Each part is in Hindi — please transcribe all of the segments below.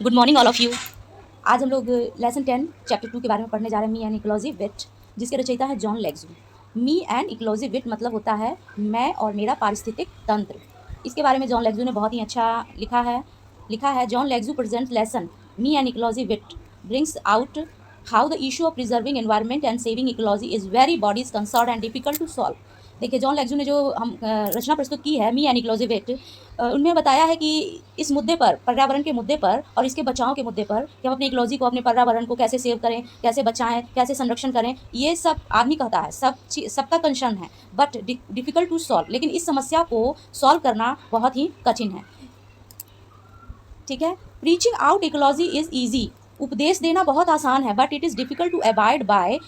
Good morning all of you. आज हम लोग लेसन 10 चैप्टर 2 के बारे में पढ़ने जा रहे हैं, मी एंड इकोलॉजी विट, जिसके रचयिता है जॉन लेग्जू। मी एंड इकोलॉजी विट मतलब होता है मैं और मेरा पारिस्थितिक तंत्र। इसके बारे में जॉन लेग्जू ने बहुत ही अच्छा लिखा है। John Legzu present lesson me and ecology wit brings out how the issue of preserving environment and saving ecology is very body is concern and difficult to solve. देखिए, जॉन लेग्जू ने जो हम रचना प्रस्तुत की है मी एंड इकोलॉजी विट, उन्होंने बताया है कि इस मुद्दे पर, पर्यावरण के मुद्दे पर और इसके बचाव के मुद्दे पर, कि हम अपनी इकोलॉजी को, अपने पर्यावरण को कैसे सेव करें, कैसे बचाएं, कैसे संरक्षण करें, ये सब आदमी कहता है, सबका कंसर्न है, बट डिफिकल्ट टू सॉल्व। लेकिन इस समस्या को सॉल्व करना बहुत ही कठिन है। ठीक है, preaching out ecology is easy, उपदेश देना बहुत आसान है, but it is difficult to abide by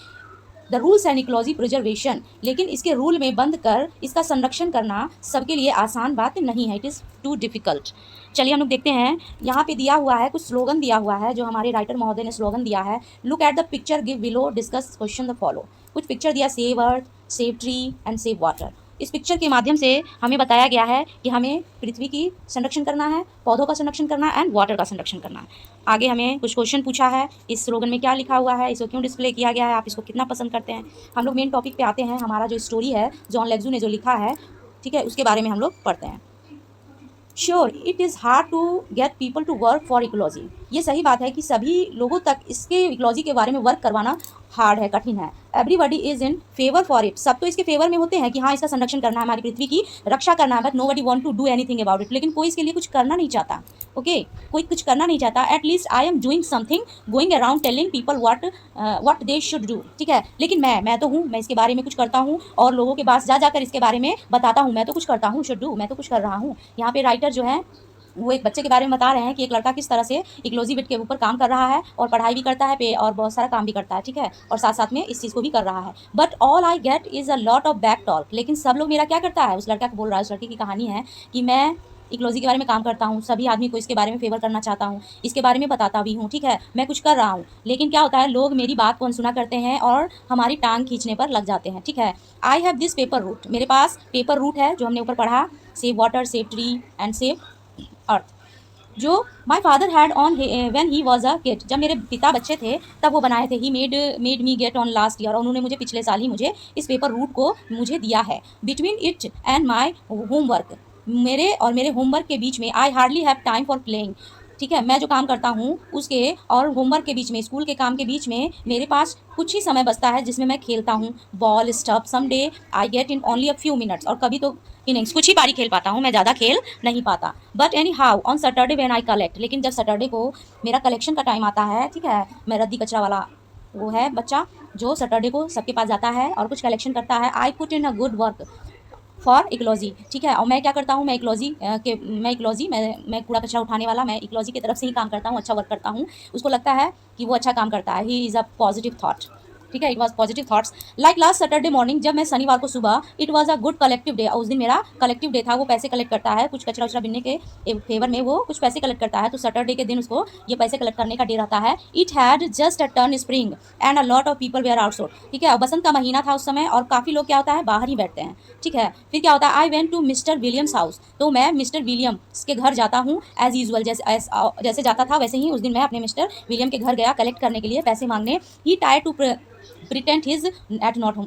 the rules and ecology preservation. लेकिन इसके रूल में बंद कर इसका संरक्षण करना सबके लिए आसान बात नहीं है, इट इज़ टू डिफिकल्ट। चलिए हम लोग देखते हैं, यहाँ पे दिया हुआ है, कुछ स्लोगन दिया हुआ है जो हमारे राइटर महोदय ने स्लोगन दिया है। Look at the picture, give below, discuss, question the follow. कुछ पिक्चर दिया, save earth, save tree and save water. इस पिक्चर के माध्यम से हमें बताया गया है कि हमें पृथ्वी की संरक्षण करना है, पौधों का संरक्षण करना है एंड वाटर का संरक्षण करना है। आगे हमें कुछ क्वेश्चन पूछा है, इस स्लोगन में क्या लिखा हुआ है, इसको क्यों डिस्प्ले किया गया है, आप इसको कितना पसंद करते हैं। हम लोग मेन टॉपिक पे आते हैं, हमारा जो स्टोरी है जॉन लेग्जू ने जो लिखा है, ठीक है, उसके बारे में हम लोग पढ़ते हैं। Sure it is hard to get people to work for ecology. ये सही बात है कि सभी लोगों तक इसके इकोलॉजी के बारे में वर्क करवाना हार्ड है, कठिन है। Everybody is in favour for it, सब तो इसके फेवर में होते हैं कि हाँ, इसका संरक्षण करना है, हमारी पृथ्वी की रक्षा करना है, but nobody want to do anything about it. लेकिन कोई इसके लिए कुछ करना नहीं चाहता। ओके, कोई कुछ करना नहीं चाहता। At least I am doing something, going around telling people what they should do. ठीक है, लेकिन मैं तो हूँ, मैं इसके बारे में कुछ करता हूँ और लोगों के पास जा जाकर इसके बारे में बताता हूँ, मैं तो कुछ करता हूँ, शुड डू, मैं तो कुछ कर रहा हूँ। यहाँ पे राइटर जो है वो एक बच्चे के बारे में बता रहे हैं कि एक लड़का किस तरह से इकोलॉजी बिट के ऊपर काम कर रहा है और पढ़ाई भी करता है पे और बहुत सारा काम भी करता है। ठीक है, और साथ साथ में इस चीज़ को भी कर रहा है। But all I get is a lot of back talk. लेकिन सब लोग मेरा क्या करता है, उस लड़का को बोल रहा है, उस लड़के की कहानी है कि मैं इकोलॉजी के बारे में काम करता हूँ, सभी आदमी को इसके बारे में फेवर करना चाहता हूँ, इसके बारे में बताता भी हूँ, ठीक है, मैं कुछ कर रहा हूँ। लेकिन क्या होता है, लोग मेरी बात को अनसुना करते हैं और हमारी टांग खींचने पर लग जाते हैं। ठीक है, I have this paper route, मेरे पास पेपर रूट है जो हमने ऊपर पढ़ा, save water, save tree and save earth, जो my father had on when he was a kid, जब मेरे पिता बच्चे थे तब वो बनाए थे। He made me get on last year, और उन्होंने मुझे पिछले साल ही मुझे इस पेपर रूट को मुझे दिया है। Between it and my homework, मेरे और मेरे होमवर्क के बीच में, I hardly have time for playing. ठीक है, मैं जो काम करता हूँ उसके और होमवर्क के बीच में, स्कूल के काम के बीच में मेरे पास कुछ ही समय बचता है जिसमें मैं खेलता हूँ ball stuff. Some day I get in only a few minutes, और कभी तो इनिंग्स कुछ ही बारी खेल पाता हूँ, मैं ज़्यादा खेल नहीं पाता। But any how on Saturday when I collect, लेकिन जब सैटरडे को मेरा कलेक्शन का टाइम आता है, ठीक है, मैं रद्दी कचरा वाला वो है बच्चा जो सैटरडे को सबके पास जाता है और कुछ कलेक्शन करता है, I put in a good work for ecology. ठीक है, और मैं क्या करता हूँ, मैं इकोलॉजी मैं कूड़ा कचरा उठाने वाला, मैं इकोलॉजी की तरफ से ही काम करता हूँ, अच्छा वर्क करता हूँ। उसको लगता है कि वो अच्छा काम करता है, he is a positive that. ठीक है, it was positive thoughts. Like last Saturday morning, जब मैं शनिवार को सुबह, it was a good collective day, उस दिन मेरा कलेक्टिव डे था। वो पैसे कलेक्ट करता है, कुछ कचरा उचरा बिनने के फेवर में वो कुछ पैसे कलेक्ट करता है, तो सैटरडे के दिन उसको ये पैसे कलेक्ट करने का डे रहता है। It had just a turn spring and a lot of people were outside. ठीक है, और बसंत का महीना था उस समय और काफ़ी लोग क्या होता है, बाहर ही बैठते हैं। ठीक है, फिर क्या होता है, I went to mister Williams house, तो मैं मिस्टर विलियम्स के घर जाता हूँ एज यूजल, जैसे जाता था वैसे ही उस दिन मैं अपने मिस्टर विलियम के घर गया कलेक्ट करने के लिए, पैसे मांगने। He try to pretend his at not home,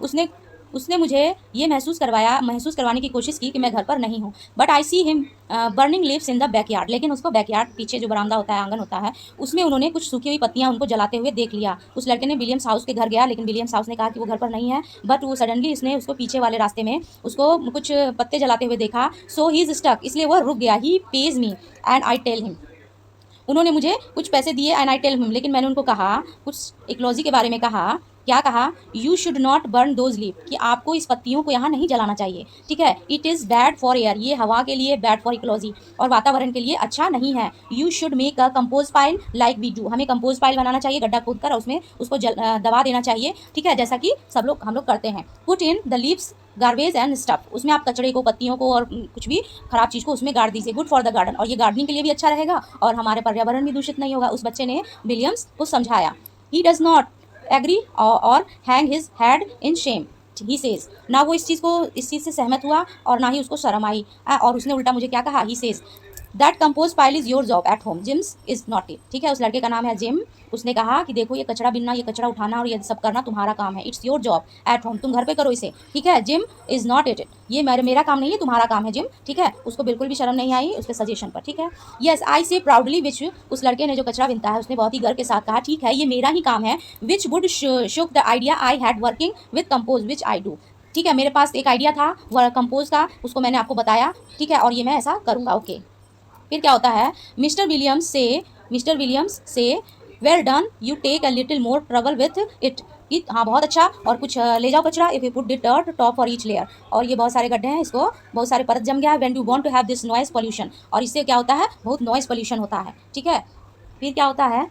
उसने मुझे ये महसूस करवाने की कोशिश की कि मैं घर पर नहीं हूँ। But I see him burning leaves in the backyard, लेकिन उसको बैकयार्ड, पीछे जो बरामदा होता है, आंगन होता है, उसमें उन्होंने कुछ सूखी हुई पत्तियां उनको जलाते हुए देख लिया। उस लड़के ने विलियम्स हाउस के घर गया, लेकिन विलियम्स हाउस ने कहा कि वो घर पर नहीं है, बट वो सडनली इसने उसको पीछे वाले रास्ते में उसको कुछ पत्ते जलाते हुए देखा। सो ही इज स्टक, इसलिए वह रुक गया। He page me and I tell him, उन्होंने मुझे कुछ पैसे दिए एंड आई टेल हिम, लेकिन मैंने उनको कहा, कुछ इकोलॉजी के बारे में कहा। क्या कहा, you should not burn those leave, कि आपको इस पत्तियों को यहाँ नहीं जलाना चाहिए। ठीक है, it is bad for air, ये हवा के लिए बैड फॉर इकोलॉजी, और वातावरण के लिए अच्छा नहीं है। You should make a compost pile like we do, हमें कंपोज पाइल बनाना चाहिए, गड्ढा खोद कर उसमें उसको दबा देना चाहिए। ठीक है, जैसा कि हम लोग करते हैं। Put in the leaves garbage and stuff, उसमें आप कचड़े को, पत्तियों को और कुछ भी खराब चीज़ को उसमें गाड़ दीजिए। गुड फॉर द गार्डन, और ये गार्डनिंग के लिए भी अच्छा रहेगा और हमारे पर्यावरण भी दूषित नहीं होगा। उस बच्चे ने विलियम्स को समझाया। ही डज नॉट एग्री और hang his head in Shem, he says, ना वो इस चीज़ से सहमत हुआ और ना ही उसको शर्म आई, और उसने उल्टा मुझे क्या कहा, he says, that compost pile is your job at home, Jim's is not it. ठीक है, उस लड़के का नाम है जिम। उसने कहा कि देखो ये कचरा बिनना, ये कचरा उठाना और ये सब करना तुम्हारा काम है, it's your job at home, तुम घर पे करो इसे। ठीक है, जिम इज नॉट इट, ये मेरा काम नहीं है, तुम्हारा काम है जिम। ठीक है, उसको बिल्कुल भी शर्म नहीं आई उसके सजेशन पर। ठीक है, यस आई से प्राउडली, विच उस लड़के ने जो कचरा बिनता है उसने बहुत ही गर्व के साथ कहा ठीक है ये मेरा ही काम है। Which would shook the idea I had working with compose which I do. ठीक है, मेरे पास एक आइडिया था वह कंपोज का, उसको मैंने आपको बताया। ठीक है, और ये मैं ऐसा करूँगा। ओके, फिर क्या होता है, मिस्टर विलियम्स से well done, you take a little more trouble with it. कि हाँ बहुत अच्छा, और कुछ ले जाओ कचरा। If you put the dirt top for each layer, और ये बहुत सारे गड्ढे हैं, इसको बहुत सारे परत जम गया है। When you want to have this noise pollution, और इससे क्या होता है, बहुत नॉइस पोल्यूशन होता है। ठीक है, फिर क्या होता है,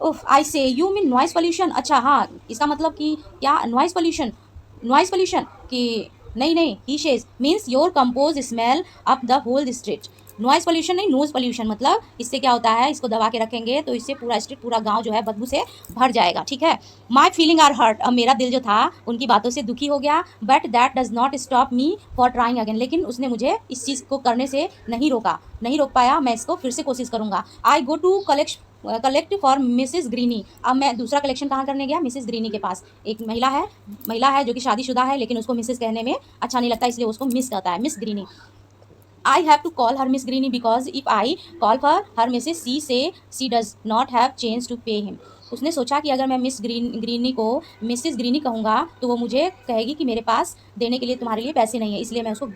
उफ आई से यू मीन नॉइस पोल्यूशन। अच्छा हाँ, इसका मतलब कि क्या नॉइस पोल्यूशन कि नहीं he she's means your compose smell up the whole street. Noise pollution नहीं, नोज पोल्यूशन, मतलब इससे क्या होता है, इसको दबा के रखेंगे तो इससे पूरा स्ट्रीट, पूरा गांव जो है बदबू से भर जाएगा। ठीक है, माई फीलिंग आर हर्ट, अब मेरा दिल जो था उनकी बातों से दुखी हो गया। But that does not stop me for trying again, लेकिन उसने मुझे इस चीज़ को करने से नहीं रोक पाया। मैं इसको फिर से कोशिश करूँगा। I go to collect for Mrs Greeny. अब मैं दूसरा कलेक्शन कहाँ करने गया, मिसेस ग्रीनी के पास। एक महिला है जो कि शादीशुदा है, लेकिन उसको मिसेस कहने में अच्छा नहीं लगता, इसलिए उसको मिस कहता है, miss Greeny. I have to call her Miss Greeny because if I call for her Mrs. C say she does not have change to pay him. उसने सोचा कि अगर मैं ग्रीनी को मिसेस ग्रीनी कहूँगा तो वो मुझे कहेगी कि मेरे पास देने के लिए तुम्हारे लिए पैसे नहीं है, इसलिए मैं उसको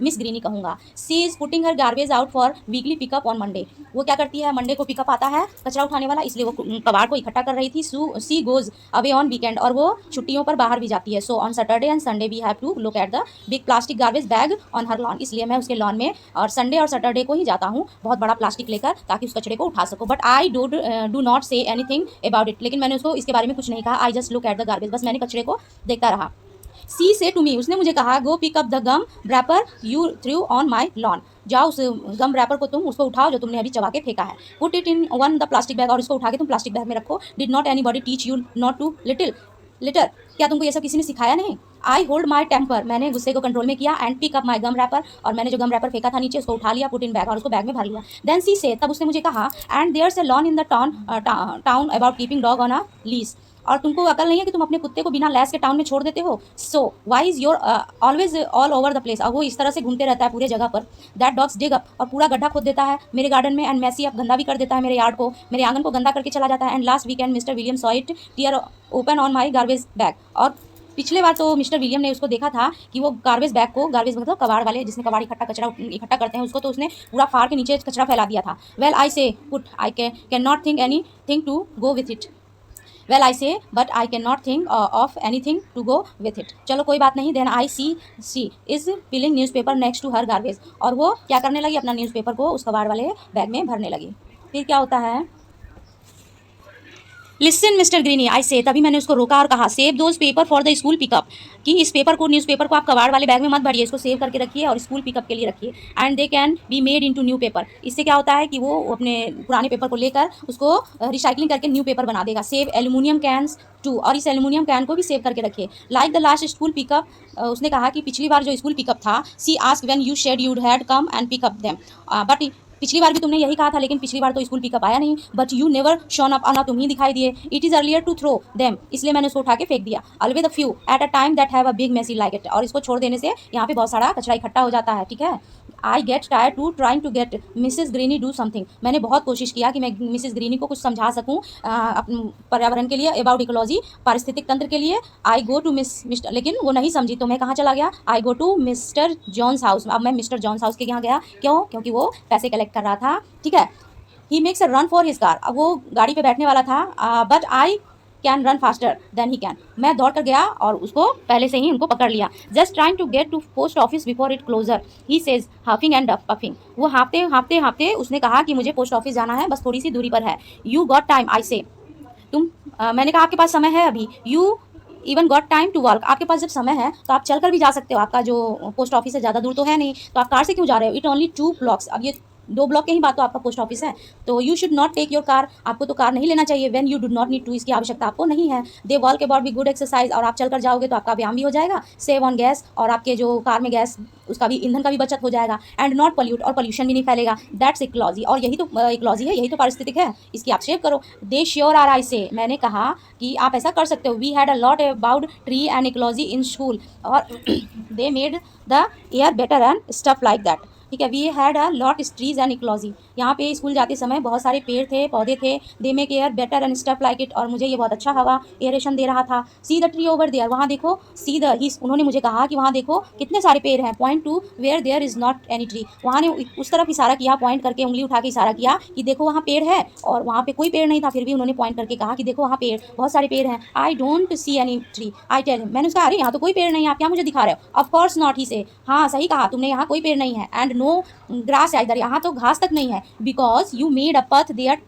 मिस ग्रीनी कहूँगा। She is putting her garbage out for weekly pickup on Monday. वो क्या करती है, मंडे को पिकअप आता है कचरा उठाने वाला, इसलिए वो कबाड़ को इकट्ठा कर रही थी। She goes away on weekend, और वो छुट्टियों पर बाहर भी जाती है। So on Saturday and Sunday we have to look at the big plastic garbage bag on her lawn, इसलिए मैं उसके लॉन में और संडे और सैटरडे को ही जाता हूँ बहुत बड़ा प्लास्टिक लेकर, ताकि उस कचरे को उठा सकूँ। But I do not say anything about it, लेकिन मैंने उसको इसके बारे में कुछ नहीं कहा। I just look at the garbage, बस मैंने कचरे को देखता रहा। सी से टू मी, उसने मुझे कहा go pick up the gum wrapper you threw on my lawn, जाओ उस गम रैपर को तुम उसको उठाओ जो तुमने अभी चबा के फेंका है। Put it in one the plastic bag, और उसको उठा के तुम प्लास्टिक बैग में रखो। Did not anybody teach you not to litter, क्या तुमको ये सब किसी ने सिखाया नहीं। आई होल्ड माई टेम्पर, मैंने गुस्से को कंट्रोल में किया। And pick up my gum wrapper, और मैंने जो गम रैपर फेंका था नीचे उसको उठा लिया। पुट इन बैग, और उसको बैग में भर लिया। देन सी से, तब उसने मुझे कहा and there's a log in the town about keeping dog on a lease, और तुमको अकल नहीं है कि तुम अपने कुत्ते को बिना लैस के टाउन में छोड़ देते हो। So why is your always all over the place, और वो इस तरह से घूमते रहता है पूरे जगह पर। दैट डॉग्स डिग अप, और पूरा गड्ढा खोद देता है मेरे गार्डन में। एंड मैसी अप, गंदा भी कर देता है मेरे यार्ड को, मेरे आंगन को गंदा करके चला जाता है। And last weekend mister William saw it tear open on my garbage bag, और पिछले बार तो मिस्टर विलियम ने उसको देखा था कि वो गार्बेज बैग को, गार्बेज मतलब कबाड़ वाले जिसमें कबाड़ कचरा इकट्ठा करते हैं, उसको तो उसने पूरा फाड़ के नीचे कचरा फैला दिया था। Well I say put I can not think anything to go with it, well I say but I can not think of anything to go with it. चलो कोई बात नहीं। Then I see is filling newspaper next to her garbage, और वो क्या करने लगी, अपना न्यूज़पेपर को उस कबाड़ वाले बैग में भरने लगी। फिर क्या होता है, लिसन मिस्टर ग्रीनी आई से, तभी मैंने उसको रोका और कहा save those paper for the school pickup, कि इस न्यूज़पेपर को आप कबाड़ वाले बैग में मत भरिए, इसको सेव करके रखिए और स्कूल पिकअप के लिए रखिए। And they can be made into new paper, इससे क्या होता है कि वो अपने पुराने पेपर को लेकर उसको रिसाइकलिंग करके न्यू पेपर बना देगा। सेव एल्यूमिनियम कैन्स टू, और इस एल्यूमिनियम कैन को भी सेव करके रखिए। Like the last school pickup, उसने कहा कि पिछली बार जो स्कूल पिकअप था, she asked when you said you'd had come and pick up them, but पिछली बार भी तुमने यही कहा था, लेकिन पिछली बार तो स्कूल पिकअप आया नहीं। But you never shown up, आना तुम ही दिखाई दिए। It is earlier to throw them, इसलिए मैंने उसको उठा के फेंक दिया। Always the few at a time that have a big messy like it, और इसको छोड़ देने से यहाँ पे बहुत सारा कचरा इकट्ठा हो जाता है। ठीक है, I get tired to trying to get missus Greeny do something, मैंने बहुत कोशिश किया कि मैं मिसेस ग्रीनी को कुछ समझा सकूँ पर्यावरण के लिए, अबाउट इकोलॉजी, पारिस्थितिक तंत्र के लिए। आई गो टू मिस्टर, लेकिन वो नहीं समझी, तो मैं कहाँ चला गया, I go to mister Jones house. अब मैं मिस्टर जॉन्स हाउस के यहाँ गया, क्यों, क्योंकि वो पैसे कलेक्ट कर रहा था। ठीक है, he makes a run for his car, अब वो गाड़ी पे बैठने वाला था, but I can run faster than he can, मैं दौड़ कर गया और उसको पहले से ही उनको पकड़ लिया। Just trying to get to post office before it closer, he says huffing and puffing, वो हाँफते उसने कहा कि मुझे पोस्ट ऑफिस जाना है, बस थोड़ी सी दूरी पर है। यू गॉट टाइम आई से, मैंने कहा आपके पास समय है अभी। You even got time to walk, आपके पास जब समय है तो आप चल कर भी जा सकते हो, आपका जो पोस्ट ऑफिस है ज़्यादा दूर तो है नहीं, तो आप कार से क्यों जा रहे हो। इट ओनली 2 blocks, अब ये 2 ब्लॉक के ही बाद तो आपका पोस्ट ऑफिस है। तो you should not take your car, आपको तो कार नहीं लेना चाहिए। When you do not need to, इसकी आवश्यकता आपको नहीं है। The walk about be good exercise, और आप चलकर जाओगे तो आपका व्यायाम भी हो जाएगा। सेव ऑन गैस, और आपके जो कार में गैस उसका भी, ईंधन का भी बचत हो जाएगा। एंड नॉट पॉल्यूट, और पॉल्यूशन भी नहीं फैलेगा। दैट्स इकोलॉजी, और यही तो इकोलॉजी है, यही तो पारिस्थितिक है, इसकी आप सेव करो। दे श्योर आर, आई से, मैंने कहा कि आप ऐसा कर सकते हो। We had a lot about tree and ecology in school, और they made the air better and stuff like that. ठीक है, we had a lot trees and ecology, यहाँ पे स्कूल जाते समय बहुत सारे पेड़ थे, पौधे थे। They make air better and stuff like it, और मुझे ये बहुत अच्छा हवा एयरेशन दे रहा था। See the tree over there, वहाँ देखो। सी द ही, उन्होंने मुझे कहा कि वहाँ देखो कितने सारे पेड़ हैं। Point to where there is not any tree, वहाँ ने उस तरफ इशारा किया, पॉइंट करके उंगली उठा के इशारा किया कि देखो वहाँ पेड़ है, और वहाँ पे कोई पेड़ नहीं था, फिर भी उन्होंने पॉइंट करके कहा कि देखो वहाँ पेड़, बहुत सारे पेड़ हैं। I don't see any tree, I tell him, मैंने उसका, अरे यहाँ तो कोई पेड़ नहीं है, आप क्या मुझे दिखा रहे हो। ऑफ कोर्स नॉट, ही से, हाँ सही कहा तुमने, यहाँ कोई पेड़ नहीं है। एंड नो ग्रास है इधर, यहाँ तो घास तक नहीं है। Because you made a path there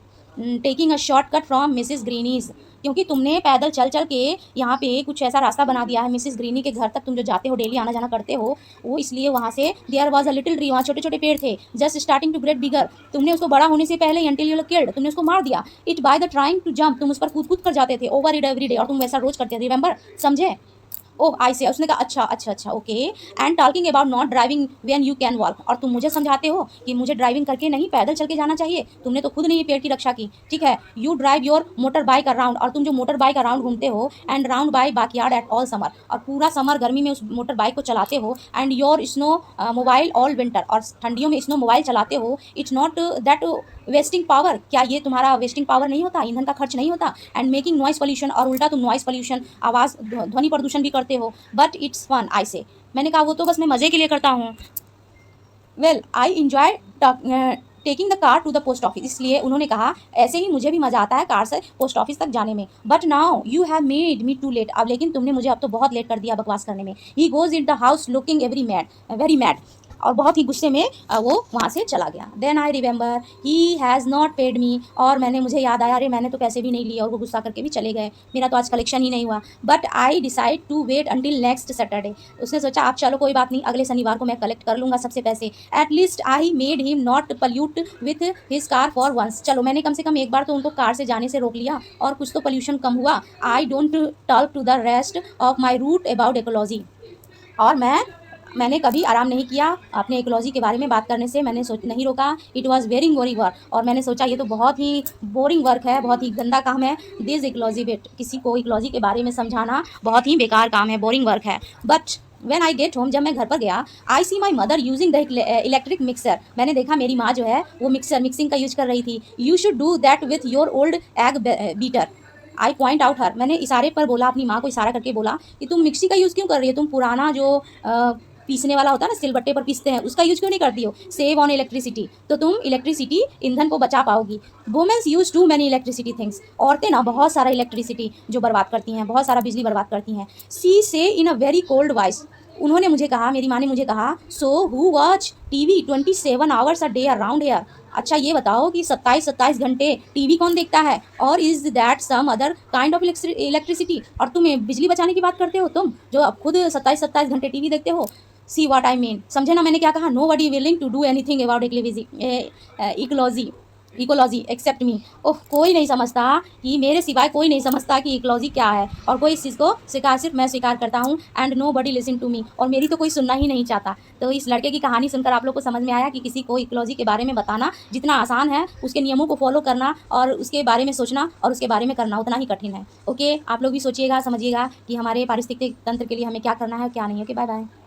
taking a shortcut from missus Greeny's, क्योंकि तुमने पैदल चल चल के यहाँ पे कुछ ऐसा रास्ता बना दिया है मिसिस ग्रीनी के घर तक, तुम जो जाते हो डेली आना जाना करते हो, वो इसलिए वहाँ से there was a little tree, वहाँ छोटे छोटे पेड़ थे, just starting to get bigger, तुमने उसको बड़ा होने से पहले अंटिल यू किल्ड, तुमने उसको मार दिया। It by the trying to jump, तुम उस पर कूद कूद कर जाते थे। ओवर इट एवरी डे, और तुम वैसा रोज करते थे, रिमेंबर, समझे। ओह आई से, उसने कहा अच्छा अच्छा अच्छा okay. And talking about not driving when you can walk, और तुम मुझे समझाते हो कि मुझे ड्राइविंग करके नहीं, पैदल चल के जाना चाहिए। तुमने तो खुद नहीं पेड़ की रक्षा की, ठीक है। You drive your motor bike around, और तुम जो मोटर बाइक अराउंड घूमते हो, and round by backyard at all summer, और पूरा समर गर्मी में उस मोटर बाइक को चलाते हो। And your snow mobile all winter, और ठंडियों में स्नो मोबाइल चलाते हो। It's not that wasting power, क्या ये तुम्हारा वेस्टिंग पावर नहीं होता, ईंधन का खर्च नहीं होता। एंड मेकिंग नॉइस पोल्यूशन, और उल्टा तुम नॉइस पोल्यूशन, आवाज़ ध्वनि प्रदूषण भी करते हो। बट इट्स फन, आई से, मैंने कहा वो तो बस मैं मज़े के लिए करता हूँ। Well I enjoy taking the car to the post office, इसलिए उन्होंने कहा ऐसे ही मुझे भी मज़ा आता है कार से पोस्ट ऑफिस तक जाने में। But now you have made me too late, अब लेकिन तुमने मुझे अब तो बहुत लेट कर दिया बकवास करने में। He goes in the house looking very mad, और बहुत ही गुस्से में वो वहाँ से चला गया। Then I remember he has not paid me, और मुझे याद आया, अरे मैंने तो पैसे भी नहीं लिए, और वो गुस्सा करके भी चले गए, मेरा तो आज कलेक्शन ही नहीं हुआ। But I decide to wait until next Saturday, उसने सोचा आप चलो कोई बात नहीं, अगले शनिवार को मैं कलेक्ट कर लूँगा सबसे पैसे। At least I made him not pollute with his car for once, चलो मैंने कम से कम एक बार तो उनको कार से जाने से रोक लिया, और कुछ तो पोल्यूशन कम हुआ। I don't talk to the rest of my route about ecology, और मैंने कभी आराम नहीं किया अपने इकोलॉजी के बारे में बात करने से, मैंने नहीं रोका। It was very boring work, और मैंने सोचा ये तो बहुत ही बोरिंग वर्क है, बहुत ही गंदा काम है। दिस इकोलॉजी बिट, किसी को इकोलॉजी के बारे में समझाना बहुत ही बेकार काम है, बोरिंग वर्क है। But when I get home, जब मैं घर पर गया, I see my mother using the electric mixer, मैंने देखा मेरी माँ जो है वो मिक्सिंग का यूज कर रही थी। You should do that with your old egg beater, I point out her, मैंने इशारे पर बोला, अपनी माँ को इशारा करके बोला कि तुम मिक्सी का यूज़ क्यों कर रही हो, तुम पुराना जो पीसने वाला होता है ना, सिलबट्टे पर पीसते हैं, उसका यूज क्यों नहीं करती हो। सेव ऑन इलेक्ट्रिसिटी, तो तुम इलेक्ट्रिसिटी, ईंधन को बचा पाओगी। Womens use too many electricity things, औरतें ना बहुत सारा इलेक्ट्रिसिटी जो बर्बाद करती हैं, बहुत सारा बिजली बर्बाद करती हैं। सी से इन अ वेरी कोल्ड वॉइस, उन्होंने मुझे कहा, मेरी माँ ने मुझे कहा, so who watch TV 27 hours a day around hair, अच्छा ये बताओ कि 27 घंटे टीवी कौन देखता है, और is that some other kind of electricity, और तुम्हें बिजली बचाने की बात करते हो तुम, जो अब खुद 27 घंटे टीवी देखते हो। सी व्हाट आई मीन, समझे ना मैंने क्या कहा। Nobody willing to do anything about ecology except me, oh कोई नहीं समझता, कि मेरे सिवाय कोई नहीं समझता कि इकोलॉजी क्या है, और कोई इस चीज़ को स्वीकार, सिर्फ मैं स्वीकार करता हूँ। And nobody listen to me, और मेरी तो कोई सुनना ही नहीं चाहता। तो इस लड़के की कहानी सुनकर आप लोग को समझ में आया कि किसी को इकोलॉजी के बारे में बताना जितना आसान है, उसके नियमों को फॉलो करना और उसके बारे में सोचना और उसके बारे में करना उतना ही कठिन है। ओके, आप लोग भी सोचिएगा, समझिएगा कि हमारे पारिस्थितिक तंत्र के लिए हमें क्या करना है क्या नहीं है। Okay, bye bye.